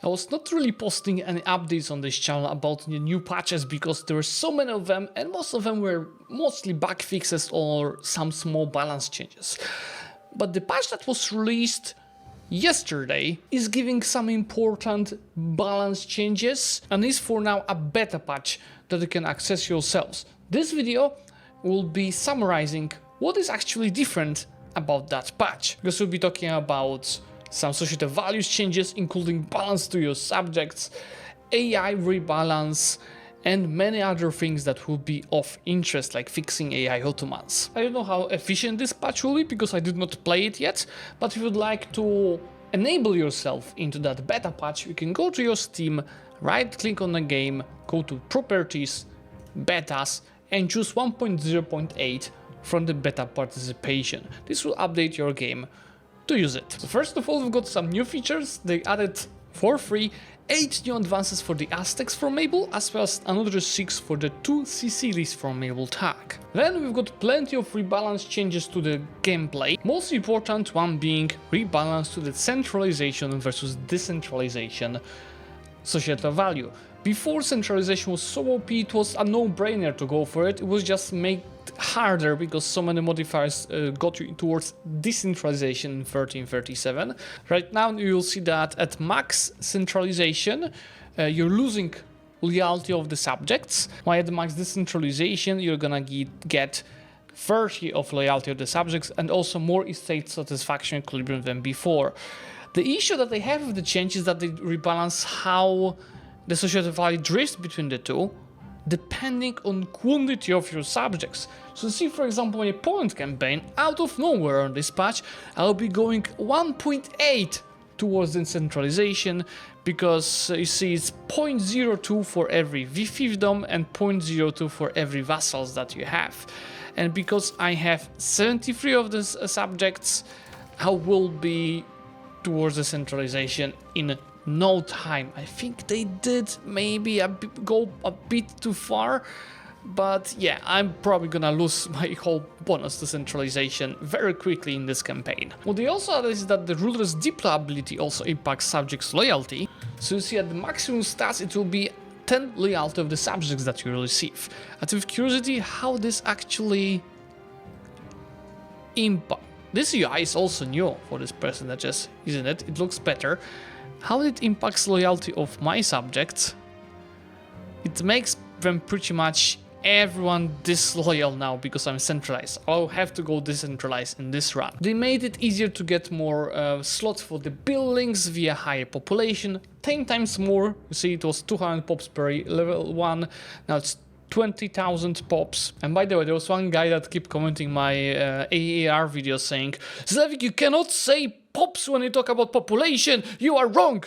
I was not really posting any updates on this channel about the new patches because there were so many of them, and most of them were mostly bug fixes or some small balance changes. But the patch that was released yesterday is giving some important balance changes and is for now a beta patch that you can access yourselves. This video will be summarizing what is actually different about that patch, because we'll be talking about some associated values changes, including balance to your subjects, AI rebalance, and many other things that will be of interest, like fixing AI automats. I don't know how efficient this patch will be because I did not play it yet, but if you would like to enable yourself into that beta patch, you can go to your Steam, right click on the game, go to properties, betas, and choose 1.0.8 from the beta participation. This will update your game to use it. So first of all, we've got some new features. They added for free 8 new advances for the Aztecs from Mabel, as well as another 6 for the 2 Sicilis from Mabel tag. Then we've got plenty of rebalance changes to the gameplay, most important one being rebalance to the centralization versus decentralization associated value. Before, centralization was so OP, it was a no-brainer to go for it. It was just made harder because so many modifiers got you towards decentralization in 1337. Right now you'll see that at max centralization you're losing loyalty of the subjects, while at max decentralization you're gonna get 30 of loyalty of the subjects and also more estate satisfaction equilibrium than before. The issue that they have with the change is that they rebalance how the associated value drifts between the two, depending on quantity of your subjects. So see, for example, my point campaign, out of nowhere on this patch, I'll be going 1.8 towards decentralization, because you see it's 0.02 for every fiefdom and 0.02 for every vassals that you have. And because I have 73 of these subjects, I will be towards decentralization in no time. I think they did maybe go a bit too far, but yeah, I'm probably gonna lose my whole bonus to centralization very quickly in this campaign. What they also added is that the ruler's Diplo ability also impacts subjects' loyalty. So you see at the maximum stats it will be 10 loyalty of the subjects that you receive. Out of curiosity, how this actually impact. This UI is also new for this percentages, isn't it? It looks better. How it impacts loyalty of my subjects? It makes them pretty much everyone disloyal now because I'm centralized. I'll have to go decentralized in this run. They made it easier to get more slots for the buildings via higher population, 10 times more. You see, it was 200 pops per level 1, now it's 20,000 pops. And by the way, there was one guy that kept commenting my AAR video saying, Zlewikk, you cannot say pops when you talk about population, you are wrong.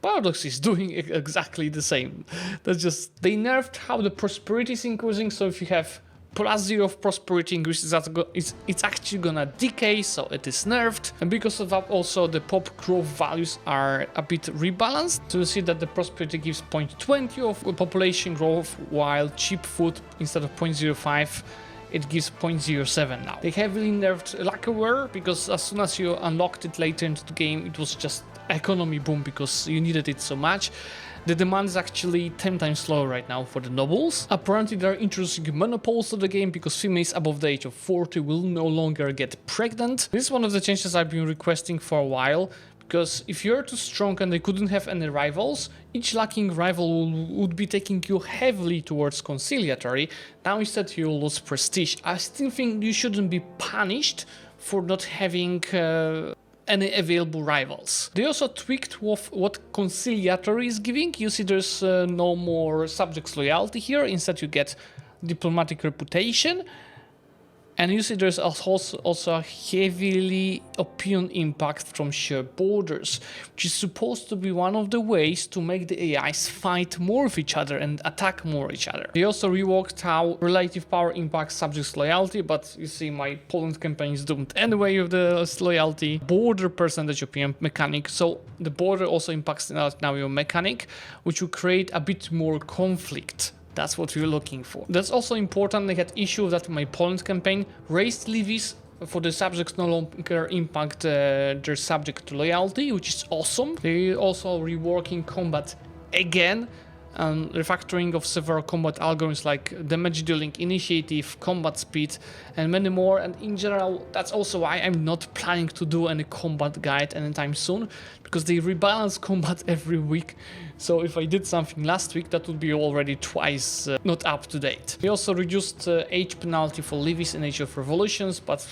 Paradox is doing exactly the same. That's just, they nerfed how the prosperity is increasing, so if you have +0 of prosperity increases, it's actually gonna decay, so it is nerfed. And because of that also the pop growth values are a bit rebalanced. So you see that the prosperity gives 0.20 of population growth, while cheap food instead of 0.05 it gives 0.07 now. They heavily nerfed Lacquerware because as soon as you unlocked it later into the game, it was just economy boom because you needed it so much. The demand is actually 10 times lower right now for the nobles. Apparently they're introducing menopause to the game because females above the age of 40 will no longer get pregnant. This is one of the changes I've been requesting for a while, because if you're too strong and they couldn't have any rivals, each lacking rival would be taking you heavily towards conciliatory. Now instead you'll lose prestige. I still think you shouldn't be punished for not having any available rivals. They also tweaked what conciliatory is giving. You see there's no more subjects loyalty here, instead you get diplomatic reputation. And you see there's also a heavily opinion impact from shared borders, which is supposed to be one of the ways to make the AIs fight more with each other and attack more each other. They also reworked how relative power impacts subjects' loyalty, but you see my Poland campaign is doomed anyway with the loyalty. Border percentage opinion mechanic, so the border also impacts now your mechanic, which will create a bit more conflict. That's what we're looking for. That's also important. They had issue with that in my Poland campaign. Raised levies for the subjects no longer impact their subject loyalty, which is awesome. They also reworking combat again, and refactoring of several combat algorithms like damage dealing, initiative, combat speed, and many more. And in general, that's also why I'm not planning to do any combat guide anytime soon, because they rebalance combat every week. So if I did something last week, that would be already twice not up to date. We also reduced age penalty for levies in Age of Revolutions, but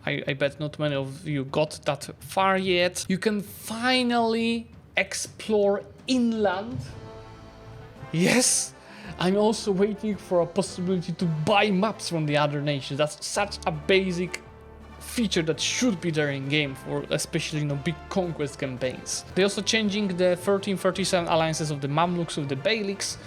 I bet not many of you got that far yet. You can finally explore inland. Yes, I'm also waiting for a possibility to buy maps from the other nations. That's such a basic feature that should be there in game for especially big conquest campaigns. They're also changing the 1337 alliances of the Mamluks with the Beyliks,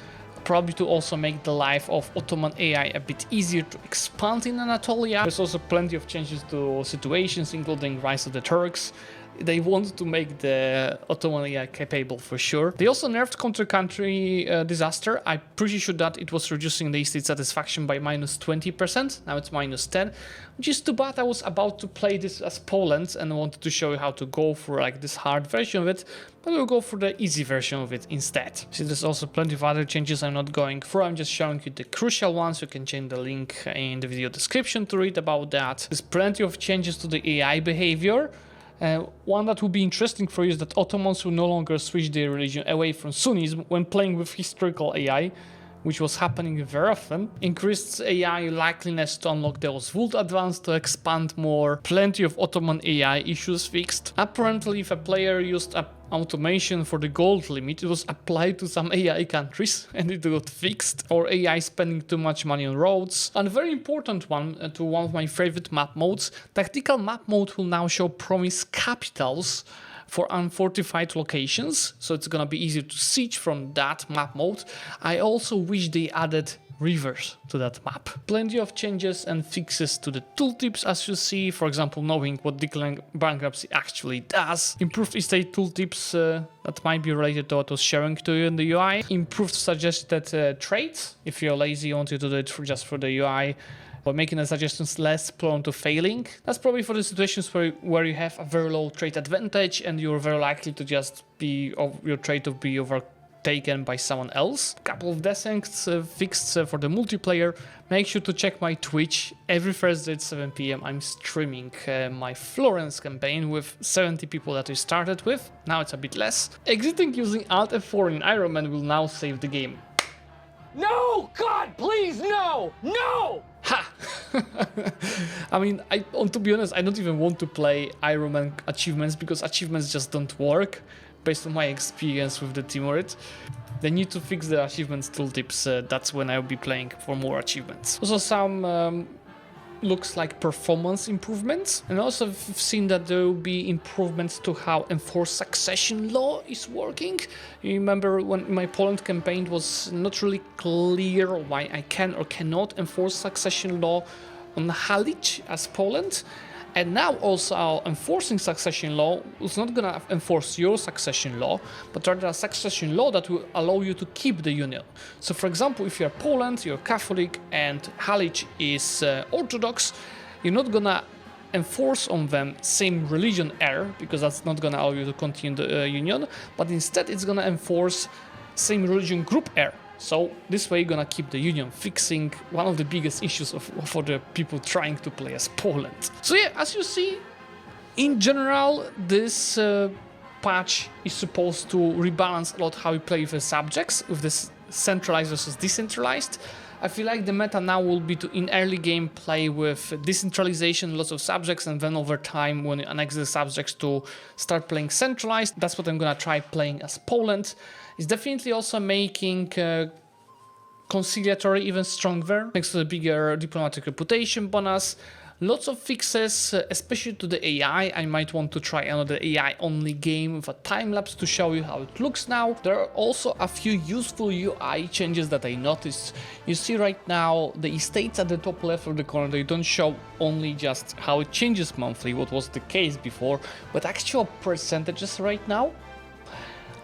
probably to also make the life of Ottoman AI a bit easier to expand in Anatolia. There's also plenty of changes to situations, including rise of the Turks. They want to make the Ottoman AI capable for sure. They also nerfed country disaster. I'm pretty sure that it was reducing the state satisfaction by -20%. Now it's -10, which is too bad. I was about to play this as Poland and wanted to show you how to go for like this hard version of it, but we'll go for the easy version of it instead. See, there's also plenty of other changes I'm not going through. I'm just showing you the crucial ones. You can check the link in the video description to read about that. There's plenty of changes to the AI behavior. One that will be interesting for you is that Ottomans will no longer switch their religion away from Sunnism when playing with historical AI, which was happening very often. Increased AI likeliness to unlock the Oswald advance to expand more. Plenty of Ottoman AI issues fixed. Apparently, if a player used automation for the gold limit, it was applied to some AI countries and it got fixed. Or AI spending too much money on roads. And a very important one to one of my favorite map modes, tactical map mode will now show promised capitals for unfortified locations, so it's gonna be easier to siege from that map mode. I also wish they added rivers to that map. Plenty of changes and fixes to the tooltips, as you see, for example, knowing what declaring bankruptcy actually does. Improved estate tooltips that might be related to what I was sharing to you in the UI. Improved suggested trades. If you're lazy, you want to do it just for the UI, or making the suggestions less prone to failing. That's probably for the situations where you have a very low trade advantage and you're very likely to just be your trade to be overtaken by someone else. Couple of desyncs fixed for the multiplayer. Make sure to check my Twitch. Every Thursday at 7 PM I'm streaming my Florence campaign with 70 people that we started with. Now it's a bit less. Exiting using Alt F4 in Iron Man will now save the game. No! God, please, no! No! Ha! I mean, to be honest, I don't even want to play Iron Man achievements because achievements just don't work based on my experience with the Timorid. They need to fix the achievements tooltips. That's when I'll be playing for more achievements. Also some looks like performance improvements, and also I've seen that there will be improvements to how enforced succession law is working. You remember when my Poland campaign was not really clear why I can or cannot enforce succession law on Halic as Poland, and now also enforcing succession law is not gonna enforce your succession law, but rather a succession law that will allow you to keep the union. So for example, if you're Poland, you're Catholic and Halic is Orthodox, you're not gonna enforce on them same religion heir, because that's not gonna allow you to continue the union, but instead it's gonna enforce same religion group heir. So this way you're gonna keep the union, fixing one of the biggest issues for the people trying to play as Poland. So yeah, as you see, in general, this patch is supposed to rebalance a lot how you play with the subjects, with this centralized versus decentralized. I feel like the meta now will be to, in early game, play with decentralization, lots of subjects, and then over time, when you annex the subjects, to start playing centralized. That's what I'm gonna try playing as Poland. It's definitely also making conciliatory even stronger, thanks to the bigger diplomatic reputation bonus. Lots of fixes, especially to the AI. I might want to try another AI-only game with a time-lapse to show you how it looks now. There are also a few useful UI changes that I noticed. You see right now the estates at the top left of the corner, they don't show only just how it changes monthly, what was the case before, but actual percentages right now.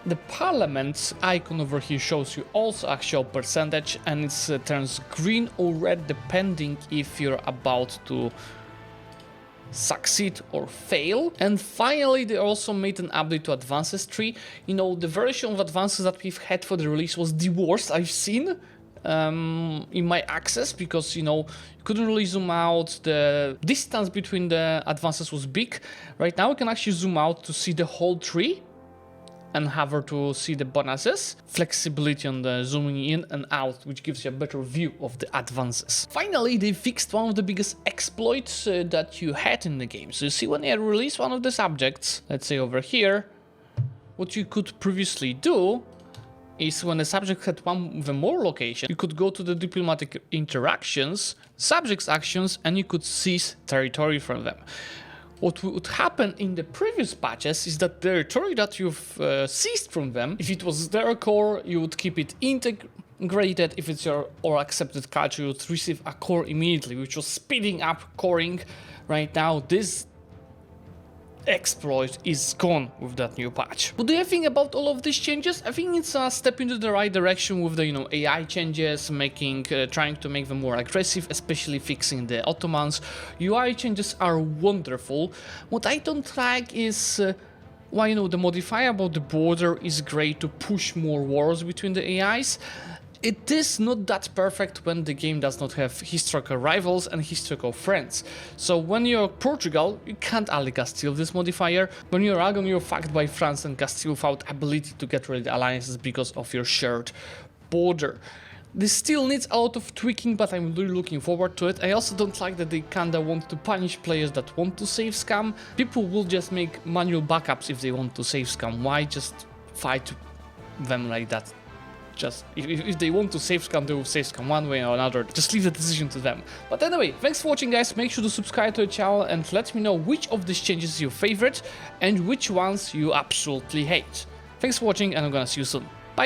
The Parliament icon over here shows you also actual percentage, and it turns green or red depending if you're about to succeed or fail. And finally, they also made an update to Advances tree. You know, the version of Advances that we've had for the release was the worst I've seen in my access, because you know, you couldn't really zoom out, the distance between the advances was big. Right now we can actually zoom out to see the whole tree and hover to see the bonuses, flexibility on the zooming in and out, which gives you a better view of the advances. Finally, they fixed one of the biggest exploits that you had in the game. So you see, when you release one of the subjects, let's say over here, what you could previously do is when the subject had one with more location, you could go to the diplomatic interactions, subjects actions, and you could seize territory from them. What would happen in the previous patches is that the territory that you've seized from them, if it was their core, you would keep it integrated. If it's your or accepted culture, you would receive a core immediately, which was speeding up coring. Right now, this exploit is gone with that new patch. What do you think about all of these changes? I think it's a step into the right direction with the, you know, AI changes, making trying to make them more aggressive, especially fixing the Ottomans. UI changes are wonderful. What I don't like is why, you know, the modifier about the border is great to push more wars between the AIs. It is not that perfect when the game does not have historical rivals and historical friends. So when you're Portugal, you can't ally Castile this modifier. When you're Aragon, you're fucked by France and Castile without ability to get rid of alliances because of your shared border. This still needs a lot of tweaking, but I'm really looking forward to it. I also don't like that they kinda want to punish players that want to save scam. People will just make manual backups if they want to save scam. Why just fight them like that? Just if they want to save scam, they will save scam one way or another. Just leave the decision to them. But anyway, thanks for watching, guys. Make sure to subscribe to the channel and let me know which of these changes is your favorite and which ones you absolutely hate. Thanks for watching, and I'm gonna see you soon.